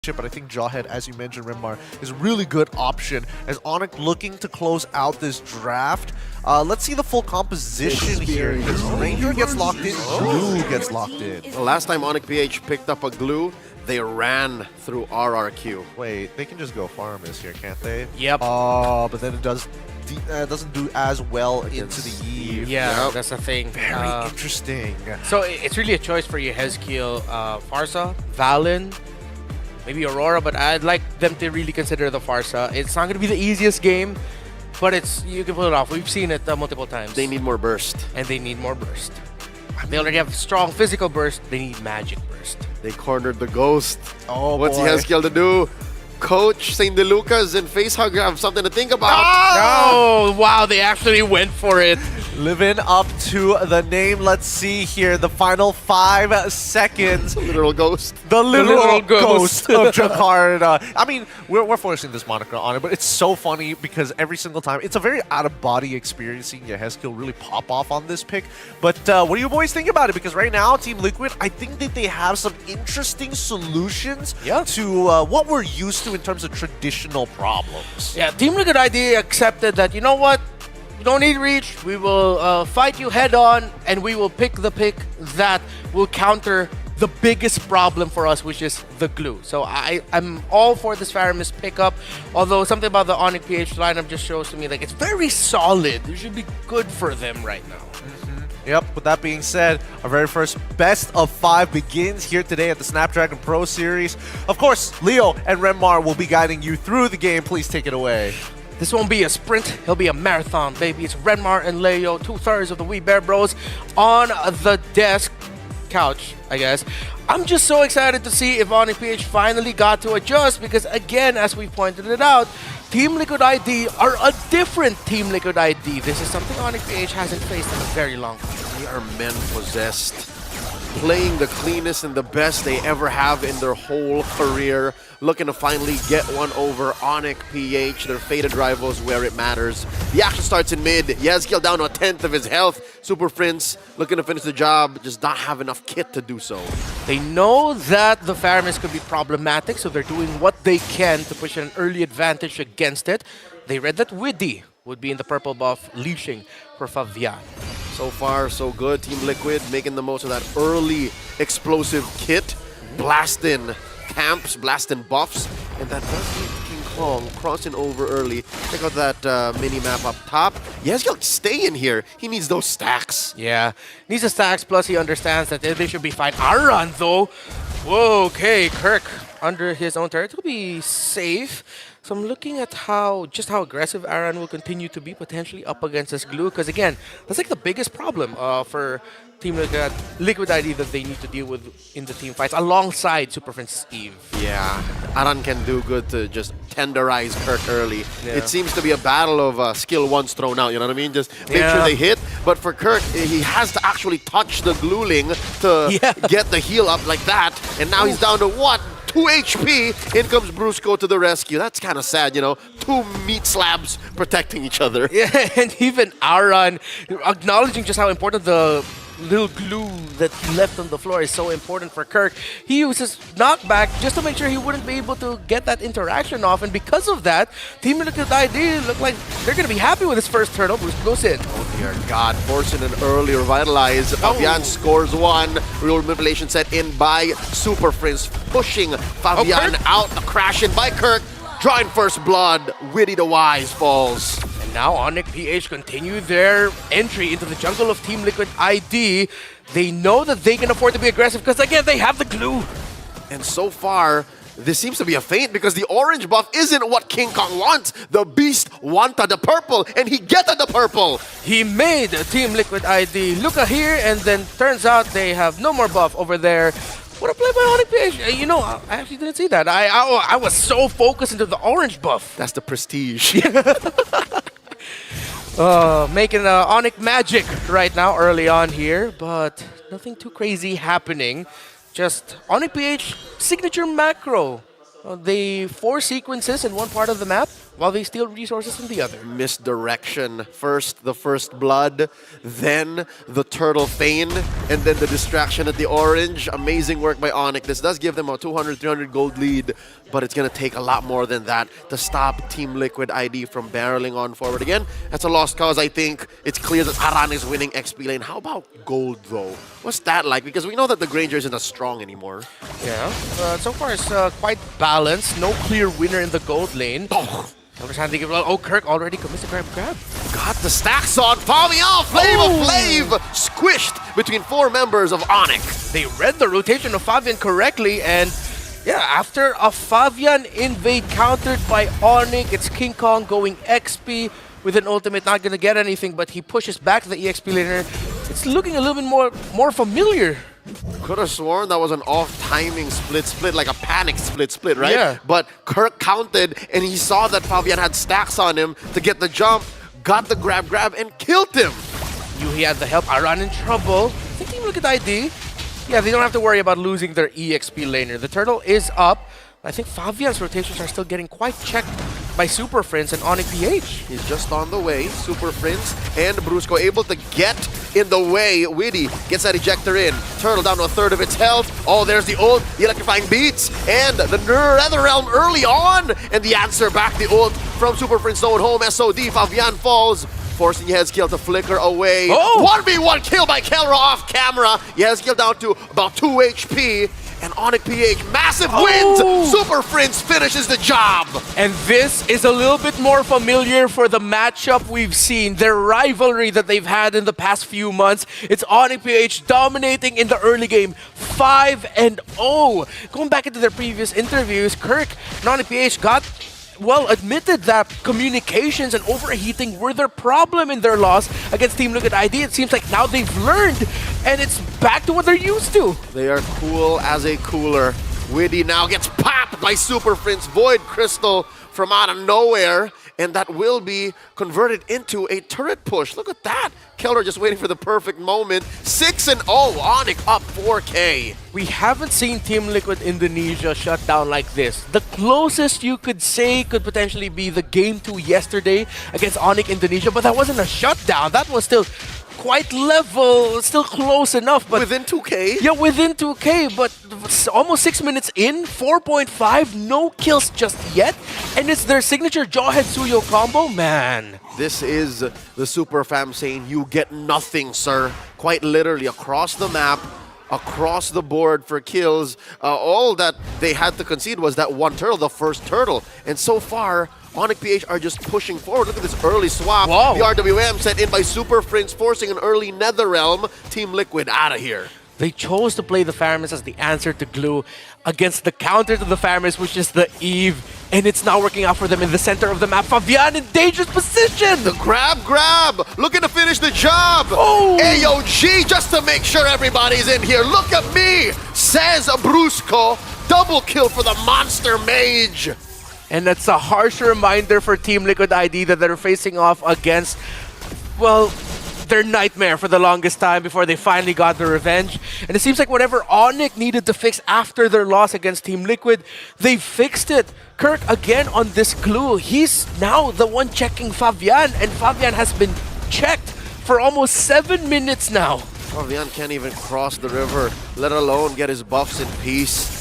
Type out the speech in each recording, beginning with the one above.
but I think Jawhead, as you mentioned, Renmar, is a really good option as ONIC looking to close out this draft. Let's see the full composition here. Ranger gets locked in, Glue gets locked in. The last time ONIC PH picked up a Glue, they ran through RRQ. Wait, they can just go farm this here, can't they? Yep. But then it doesn't do as well into the Eve. Yeah, Yep. that's the thing. Very interesting. So it's really a choice for you, Hezkiel, Farsa, Valen, maybe Aurora, but I'd like them to really consider the Farsa. It's not going to be the easiest game, but you can pull it off. We've seen it multiple times. They need more burst. And they need more burst. They already have strong physical burst. They need magic burst. They cornered the Ghost. Oh, What's boy. he has skill to do? Coach St. DeLucas and Facehugger have something to think about. Oh, wow, they actually went for it. Living up to the name. Let's see here. The final 5 seconds. Literal Ghost. The literal literal ghost. ghost of Jakarta. I mean, we're forcing this moniker on it, but it's so funny because every single time, it's a very out-of-body experience seeing Hezkiel really pop off on this pick. But what do you boys think about it? Because right now, Team Liquid, I think that they have some interesting solutions to what we're used to in terms of traditional problems. Yeah, Team Liquid ID accepted that, you know what? You don't need reach. We will fight you head on, and we will pick the pick that will counter the biggest problem for us, which is the glue. So I'm all for this Faramis pickup, although something about the ONIC PH lineup just shows to me like it's very solid. It should be good for them right now. Yep, with that being said, our very first best of 5 begins here today at the Snapdragon Pro Series. Of course, Leo and Renmar will be guiding you through the game. Please take it away. This won't be a sprint, it'll be a marathon, baby. It's Renmar and Leo, 2/3 of the We Bear Bros on the desk couch, I guess. I'm just so excited to see if ONIC PH finally got to adjust because, again, as we pointed it out, Team Liquid ID are a different Team Liquid ID. This is something ONIC PH hasn't faced in a very long time. They are men possessed, playing the cleanest and the best they ever have in their whole career, looking to finally get one over ONIC PH, their faded rivals where it matters. The action starts in mid. Yezkiel down to 1/10 of his health. Super Prince looking to finish the job, just not have enough kit to do so. They know that the Faramis could be problematic, so they're doing what they can to push an early advantage against it. They read that Widdy would be in the purple buff, leashing for Favian. So far, so good. Team Liquid making the most of that early explosive kit, blasting camps, blasting buffs, and that does lead to King Kong crossing over early. Check out that mini-map up top. Yezkiel, stay in here. He needs those stacks. Yeah, needs the stacks, plus he understands that they should be fine. Aran, though, whoa, okay, Kirk under his own turret will be safe. So I'm looking at just how aggressive Aran will continue to be potentially up against this glue, because again, that's like the biggest problem for Team Liquid ID that they need to deal with in the team fights alongside Super Princess Eve. Yeah, Aran can do good to just tenderize Kirk early. Yeah. It seems to be a battle of skill once thrown out, you know what I mean? Just make sure they hit. But for Kirk, he has to actually touch the glueling to get the heal up like that. And now he's down to what? 2 HP. In comes Brusco to the rescue. That's kind of sad, you know. 2 meat slabs protecting each other. Yeah, and even Aran acknowledging just how important the little glue that he left on the floor is so important for Kirk. He uses knockback just to make sure he wouldn't be able to get that interaction off, and because of that, Team Liquid ID look like they're going to be happy with his first turtle. Bruce goes in. Oh dear God, forcing an early revitalize. Fabian scores 1. Real manipulation set in by Super Prince, pushing Fabian out, crashing by Kirk, drawing first blood. Widdy the Wise falls. And now ONIC PH continue their entry into the jungle of Team Liquid ID. They know that they can afford to be aggressive because, again, they have the glue. And so far, this seems to be a feint because the orange buff isn't what King Kong wants. The beast wanted the purple, and he getted the purple. He made Team Liquid ID look here, and then turns out they have no more buff over there. What a play by ONIC PH. You know, I actually didn't see that. I was so focused into the orange buff. That's the prestige. Making ONIC magic right now early on here, but nothing too crazy happening. Just ONIC PH signature macro. They force sequences in one part of the map while they steal resources in the other. Misdirection. First, the first blood, then the turtle feign, and then the distraction at the orange. Amazing work by ONIC. This does give them a 200, 300 gold lead, but it's going to take a lot more than that to stop Team Liquid ID from barreling on forward again. That's a lost cause, I think. It's clear that Aran is winning XP lane. How about gold, though? What's that like? Because we know that the Granger isn't as strong anymore. Yeah, so far it's quite balanced. No clear winner in the gold lane. Oh, Kirk already commits a grab. Got the stacks on. Fabian, Flav squished between 4 members of ONIC. They read the rotation of Fabian correctly, and yeah, after a Fabian invade countered by ONIC, it's King Kong going XP with an ultimate, not gonna get anything, but he pushes back the EXP laner. It's looking a little bit more familiar. Could have sworn that was an off-timing split, like a panic split, right? Yeah. But Kirk counted, and he saw that Fabian had stacks on him to get the jump, got the grab, and killed him. He had the help. Aran in trouble. I think Team Liquid ID. Yeah, they don't have to worry about losing their EXP laner. The turtle is up. I think Fabian's rotations are still getting quite checked by Super Friends and ONIC PH. He's just on the way. Super Friends and Brusco able to get in the way. Witty gets that ejector in. Turtle down to a third of its health. Oh, there's the ult, the electrifying beats, and the Nether Realm early on. And the answer back, the ult from Super Friends going home. SOD, Fabian falls, forcing Yehezkiel to flicker away. Oh! 1v1 kill by Kelra off camera. Yehezkiel down to about 2 HP. And ONIC PH, massive wins! Super Friends finishes the job! And this is a little bit more familiar for the matchup we've seen, their rivalry that they've had in the past few months. It's ONIC PH dominating in the early game, 5-0. Going back into their previous interviews, Kirk and ONIC PH admitted that communications and overheating were their problem in their loss against Team Liquid ID. It seems like now they've learned, and it's back to what they're used to. They are cool as a cooler. Witty now gets popped by Super Friends. Void Crystal from out of nowhere, and that will be converted into a turret push. Look at that. Keller just waiting for the perfect moment. 6-0, ONIC up 4K. We haven't seen Team Liquid Indonesia shut down like this. The closest you could say could potentially be the Game 2 yesterday against ONIC Indonesia, but that wasn't a shutdown. That was still quite level, still close enough. But within 2K? Yeah, within 2K, but almost 6 minutes in, 4.5, no kills just yet, and it's their signature Jawhead Suyo combo, man. This is the Super Fam saying, you get nothing, sir. Quite literally, across the map, across the board for kills. All that they had to concede was that one turtle, the first turtle. And so far, ONIC PH are just pushing forward. Look at this early swap. Whoa. The RWM sent in by Super Friends, forcing an early Nether Realm. Team Liquid out of here. They chose to play the Faramis as the answer to Glue against the counter to the Faramis, which is the Eve. And it's not working out for them in the center of the map. Fabian in dangerous position! The grab! Looking to finish the job! Oh! AOG just to make sure everybody's in here. Look at me! Says Brusco. Double kill for the Monster Mage. And that's a harsh reminder for Team Liquid ID that they're facing off against, well, their nightmare for the longest time before they finally got the revenge. And it seems like whatever ONIC needed to fix after their loss against Team Liquid, they fixed it. Kirk again on this Glue. He's now the one checking Fabian, and Fabian has been checked for almost 7 minutes now. Fabian can't even cross the river, let alone get his buffs in peace.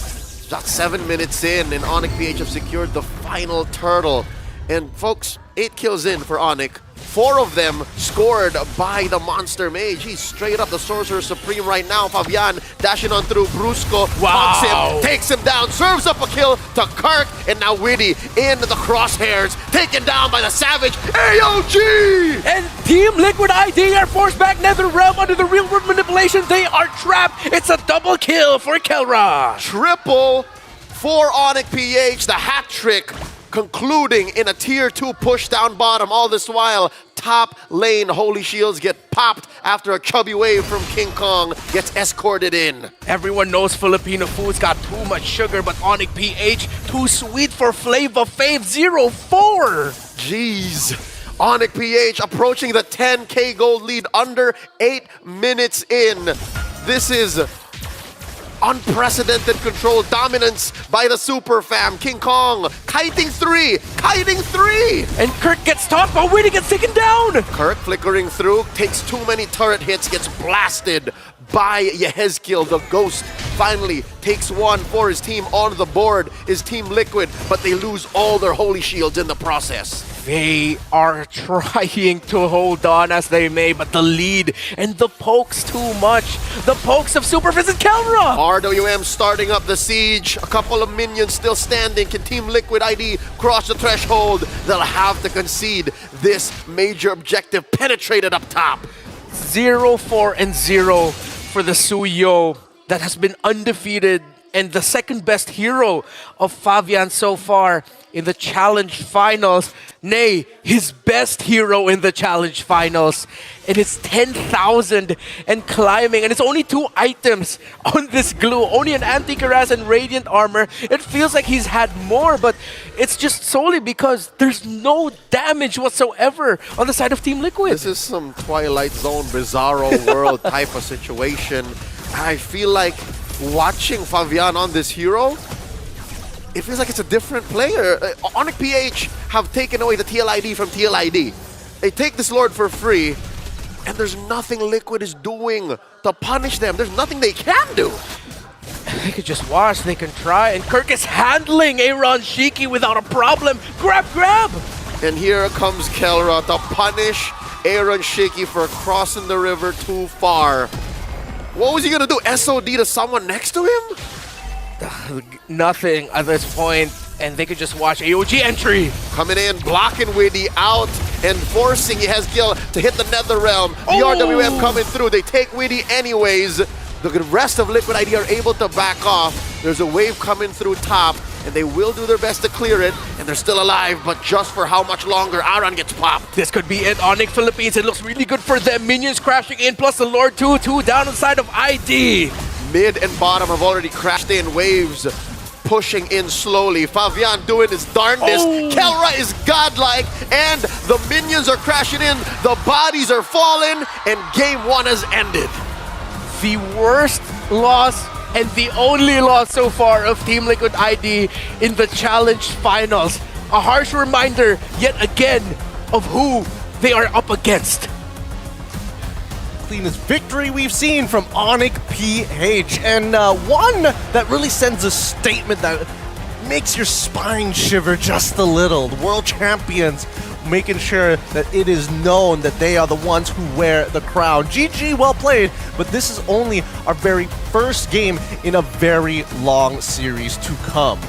About 7 minutes in, and ONIC PH have secured the final turtle. And folks, 8 kills in for ONIC. 4 of them scored by the Monster Mage. He's straight up the Sorcerer Supreme right now. Fabian dashing on through Brusco. Wow. Punks him, takes him down, serves up a kill to Kirk, and now Witty in the crosshairs, taken down by the Savage AOG! And Team Liquid ID are forced back Nether Realm under the real world manipulation. They are trapped. It's a double kill for Kelra. Triple for ONIC PH, the hat trick concluding in a tier 2 push down bottom. All this while, top lane Holy Shields get popped after a chubby wave from King Kong gets escorted in. Everyone knows Filipino food's got too much sugar, but ONIC PH, too sweet for Flava Fave 0-4. Jeez. ONIC PH approaching the 10K gold lead under 8 minutes in. This is Unprecedented control, dominance by the super fam. King Kong, kiting three. And Kirk gets tossed, but Winnie gets taken down. Kirk flickering through, takes too many turret hits, gets blasted by Yehezkiel. The Ghost finally takes one for his team on the board, his Team Liquid, but they lose all their holy shields in the process. They are trying to hold on as they may, but the lead and the pokes too much. The pokes of Superfizz and Kelra. RWM starting up the siege. A couple of minions still standing. Can Team Liquid ID cross the threshold? They'll have to concede this major objective. Penetrated up top. 0-4-0 for the Suyo that has been undefeated and the second best hero of Fabian so far in the Challenge Finals. Nay, his best hero in the Challenge Finals. And it's 10,000 and climbing. And it's only 2 items on this glue. Only an Anti-Cuirass and Radiant Armor. It feels like he's had more, but it's just solely because there's no damage whatsoever on the side of Team Liquid. This is some Twilight Zone Bizarro world type of situation. I feel like watching Fabian on this hero, it feels like it's a different player. ONIC PH have taken away the TLID from TLID. They take this Lord for free, and there's nothing Liquid is doing to punish them. There's nothing they can do. They could just watch, they can try, and Kirk is handling Aaron Shiki without a problem. Grab! And here comes Kelra to punish Aaron Shiki for crossing the river too far. What was he gonna do? SOD to someone next to him? Nothing at this point, and they could just watch AOG entry. Coming in, blocking Widdy out, and forcing Yehezkiel to hit the Nether Realm. The RWM coming through. They take Widdy anyways. The rest of Liquid ID are able to back off. There's a wave coming through top, and they will do their best to clear it, and they're still alive, but just for how much longer? Aran gets popped. This could be it. ONIC Philippines, it looks really good for them. Minions crashing in, plus the Lord 2-2 down inside of ID. Mid and bottom have already crashed in waves, pushing in slowly. Fabian doing his darndest. Kelra is godlike, and the minions are crashing in. The bodies are falling, and game 1 has ended. The worst loss and the only loss so far of Team Liquid ID in the Challenge Finals. A harsh reminder, yet again, of who they are up against. Cleanest victory we've seen from ONIC PH, and one that really sends a statement that makes your spine shiver just a little. The world champions making sure that it is known that they are the ones who wear the crown. GG, well played, but this is only our very first game in a very long series to come.